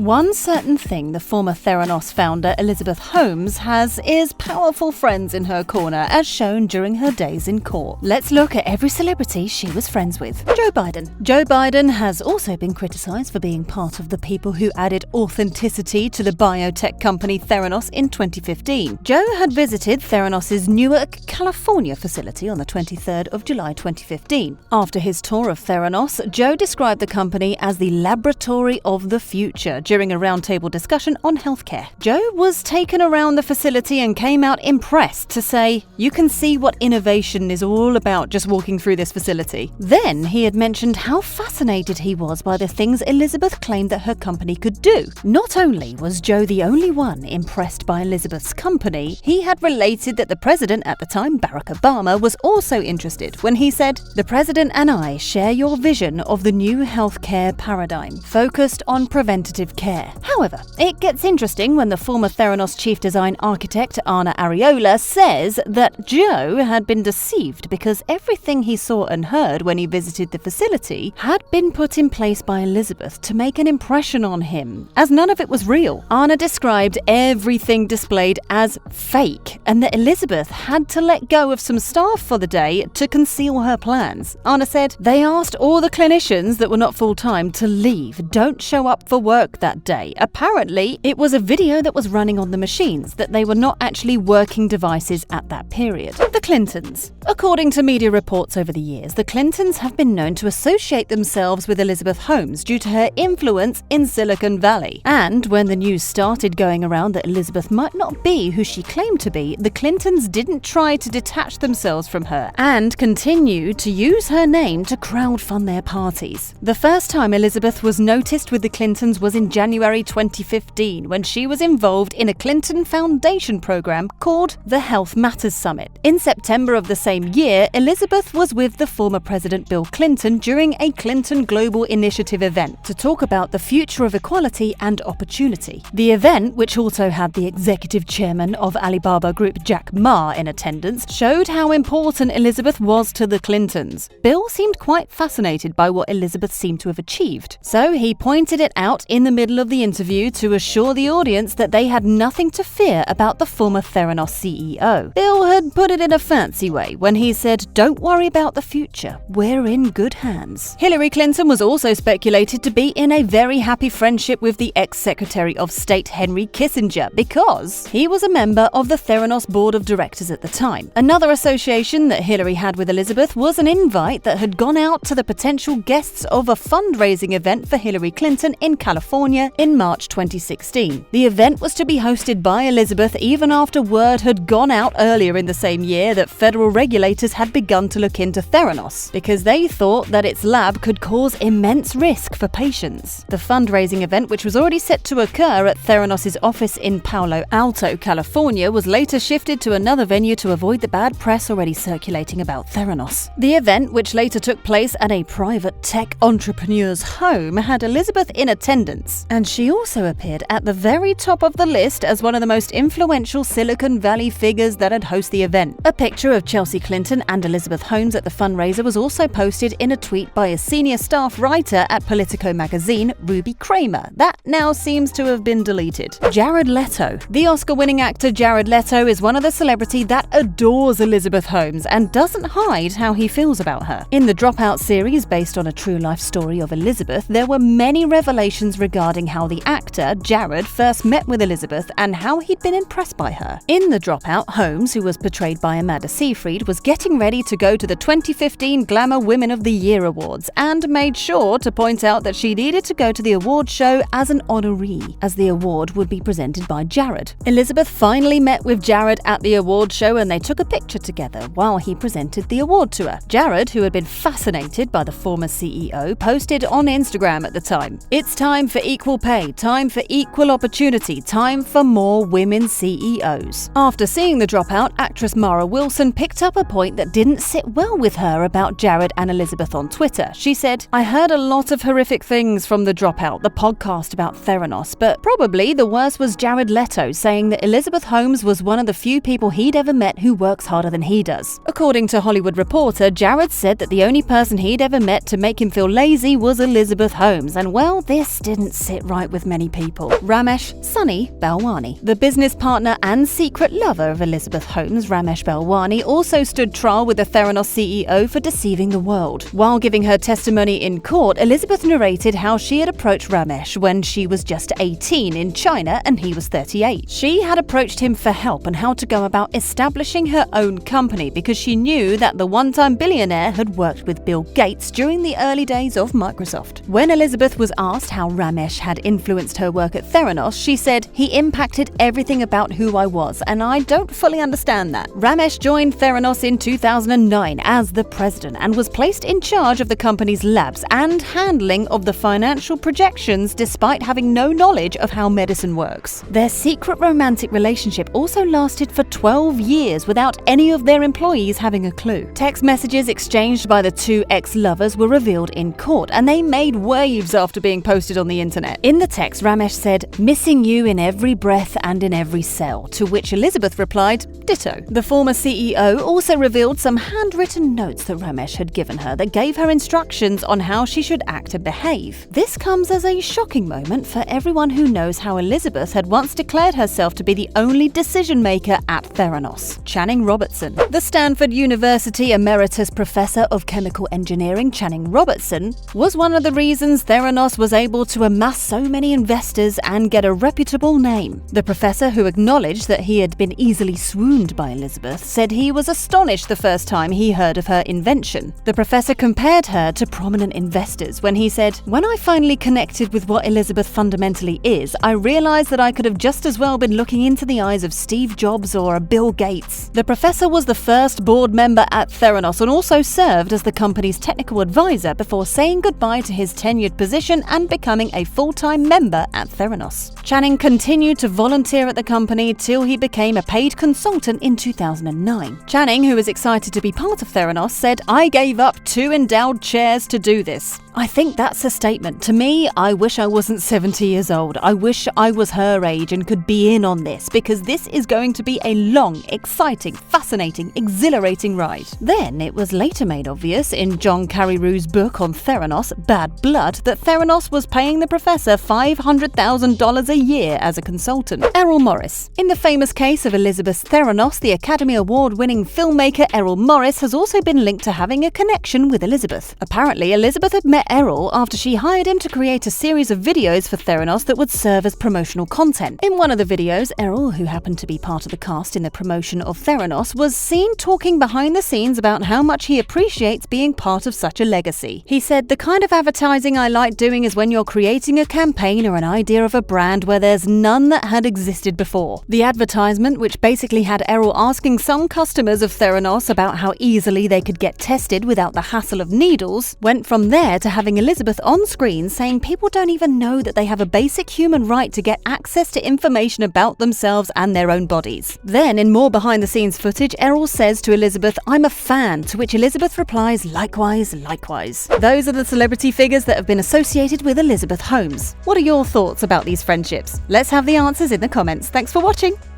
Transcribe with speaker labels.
Speaker 1: One certain thing the former Theranos founder Elizabeth Holmes has is powerful friends in her corner, as shown during her days in court. Let's look at every celebrity she was friends with. Joe Biden. Joe Biden has also been criticised for being part of the people who added authenticity to the biotech company Theranos in 2015. Joe had visited Theranos' Newark, California facility on the 23rd of July 2015. After his tour of Theranos, Joe described the company as the laboratory of the future during a roundtable discussion on healthcare. Joe was taken around the facility and came out impressed to say, "You can see what innovation is all about just walking through this facility." Then he had mentioned how fascinated he was by the things Elizabeth claimed that her company could do. Not only was Joe the only one impressed by Elizabeth's company, he had related that the president at the time, Barack Obama, was also interested when he said, "The president and I share your vision of the new healthcare paradigm, focused on preventative care." However, it gets interesting when the former Theranos chief design architect Anna Ariola says that Joe had been deceived because everything he saw and heard when he visited the facility had been put in place by Elizabeth to make an impression on him, as none of it was real. Anna described everything displayed as fake, and that Elizabeth had to let go of some staff for the day to conceal her plans. Anna said, "They asked all the clinicians that were not full-time to leave, don't show up for work that day. Apparently, it was a video that was running on the machines, that they were not actually working devices at that period." The Clintons. According to media reports over the years, the Clintons have been known to associate themselves with Elizabeth Holmes due to her influence in Silicon Valley. And when the news started going around that Elizabeth might not be who she claimed to be, the Clintons didn't try to detach themselves from her and continued to use her name to crowdfund their parties. The first time Elizabeth was noticed with the Clintons was in January 2015, when she was involved in a Clinton Foundation program called the Health Matters Summit. In September of the same year, Elizabeth was with the former President Bill Clinton during a Clinton Global Initiative event to talk about the future of equality and opportunity. The event, which also had the executive chairman of Alibaba Group Jack Ma in attendance, showed how important Elizabeth was to the Clintons. Bill seemed quite fascinated by what Elizabeth seemed to have achieved, so he pointed it out in the middle of the interview to assure the audience that they had nothing to fear about the former Theranos CEO. Bill had put it in a fancy way when he said, "Don't worry about the future, we're in good hands." Hillary Clinton was also speculated to be in a very happy friendship with the ex-Secretary of State Henry Kissinger because he was a member of the Theranos board of directors at the time. Another association that Hillary had with Elizabeth was an invite that had gone out to the potential guests of a fundraising event for Hillary Clinton in California in March 2016. The event was to be hosted by Elizabeth even after word had gone out earlier in the same year that federal regulators had begun to look into Theranos because they thought that its lab could cause immense risk for patients. The fundraising event, which was already set to occur at Theranos' office in Palo Alto, California, was later shifted to another venue to avoid the bad press already circulating about Theranos. The event, which later took place at a private tech entrepreneur's home, had Elizabeth in attendance, and she also appeared at the very top of the list as one of the most influential Silicon Valley figures that had hosted the event. A picture of Chelsea Clinton and Elizabeth Holmes at the fundraiser was also posted in a tweet by a senior staff writer at Politico magazine, Ruby Kramer. That now seems to have been deleted. Jared Leto. The Oscar-winning actor Jared Leto is one of the celebrities that adores Elizabeth Holmes and doesn't hide how he feels about her. In the Dropout series, based on a true-life story of Elizabeth, there were many revelations regarding how the actor, Jared, first met with Elizabeth and how he'd been impressed by her. In The Dropout, Holmes, who was portrayed by Amanda Seyfried, was getting ready to go to the 2015 Glamour Women of the Year Awards and made sure to point out that she needed to go to the award show as an honoree, as the award would be presented by Jared. Elizabeth finally met with Jared at the award show and they took a picture together while he presented the award to her. Jared, who had been fascinated by the former CEO, posted on Instagram at the time, "It's time for equal pay, time for equal opportunity, time for more women CEOs." After seeing The Dropout, actress Mara Wilson picked up a point that didn't sit well with her about Jared and Elizabeth on Twitter. She said, "I heard a lot of horrific things from The Dropout, the podcast about Theranos, but probably the worst was Jared Leto saying that Elizabeth Holmes was one of the few people he'd ever met who works harder than he does." According to Hollywood Reporter, Jared said that the only person he'd ever met to make him feel lazy was Elizabeth Holmes, and well, this didn't sit sit right with many people. Ramesh Sunny Belwani. The business partner and secret lover of Elizabeth Holmes, Ramesh Belwani, also stood trial with the Theranos CEO for deceiving the world. While giving her testimony in court, Elizabeth narrated how she had approached Ramesh when she was just 18 in China and he was 38. She had approached him for help on how to go about establishing her own company because she knew that the one-time billionaire had worked with Bill Gates during the early days of Microsoft. When Elizabeth was asked how Ramesh had influenced her work at Theranos, she said, "He impacted everything about who I was, and I don't fully understand that." Ramesh joined Theranos in 2009 as the president and was placed in charge of the company's labs and handling of the financial projections despite having no knowledge of how medicine works. Their secret romantic relationship also lasted for 12 years without any of their employees having a clue. Text messages exchanged by the two ex-lovers were revealed in court, and they made waves after being posted on the internet. In the text, Ramesh said, "Missing you in every breath and in every cell," to which Elizabeth replied, "Ditto." The former CEO also revealed some handwritten notes that Ramesh had given her that gave her instructions on how she should act and behave. This comes as a shocking moment for everyone who knows how Elizabeth had once declared herself to be the only decision-maker at Theranos. Channing Robertson. The Stanford University Emeritus Professor of Chemical Engineering, Channing Robertson, was one of the reasons Theranos was able to amass so many investors and get a reputable name. The professor, who acknowledged that he had been easily swooned by Elizabeth, said he was astonished the first time he heard of her invention. The professor compared her to prominent investors when he said, "When I finally connected with what Elizabeth fundamentally is, I realized that I could have just as well been looking into the eyes of Steve Jobs or Bill Gates." The professor was the first board member at Theranos and also served as the company's technical advisor before saying goodbye to his tenured position and becoming a full-time member at Theranos. Channing continued to volunteer at the company till he became a paid consultant in 2009. Channing, who was excited to be part of Theranos, said, "I gave up 2 endowed chairs to do this. I think that's a statement. To me, I wish I wasn't 70 years old. I wish I was her age and could be in on this, because this is going to be a long, exciting, fascinating, exhilarating ride." Then it was later made obvious in John Carreyrou's book on Theranos, Bad Blood, that Theranos was paying the professor $500,000 a year as a consultant. Errol Morris. In the famous case of Elizabeth Theranos, the Academy Award-winning filmmaker Errol Morris has also been linked to having a connection with Elizabeth. Apparently, Elizabeth had met Errol after she hired him to create a series of videos for Theranos that would serve as promotional content. In one of the videos, Errol, who happened to be part of the cast in the promotion of Theranos, was seen talking behind the scenes about how much he appreciates being part of such a legacy. He said, "The kind of advertising I like doing is when you're creating a campaign or an idea of a brand where there's none that had existed before." The advertisement, which basically had Errol asking some customers of Theranos about how easily they could get tested without the hassle of needles, went from there to having Elizabeth on screen saying people don't even know that they have a basic human right to get access to information about themselves and their own bodies. Then, in more behind-the-scenes footage, Errol says to Elizabeth, "I'm a fan," to which Elizabeth replies, "Likewise, likewise." Those are the celebrity figures that have been associated with Elizabeth Holmes. What are your thoughts about these friendships? Let's have the answers in the comments. Thanks for watching.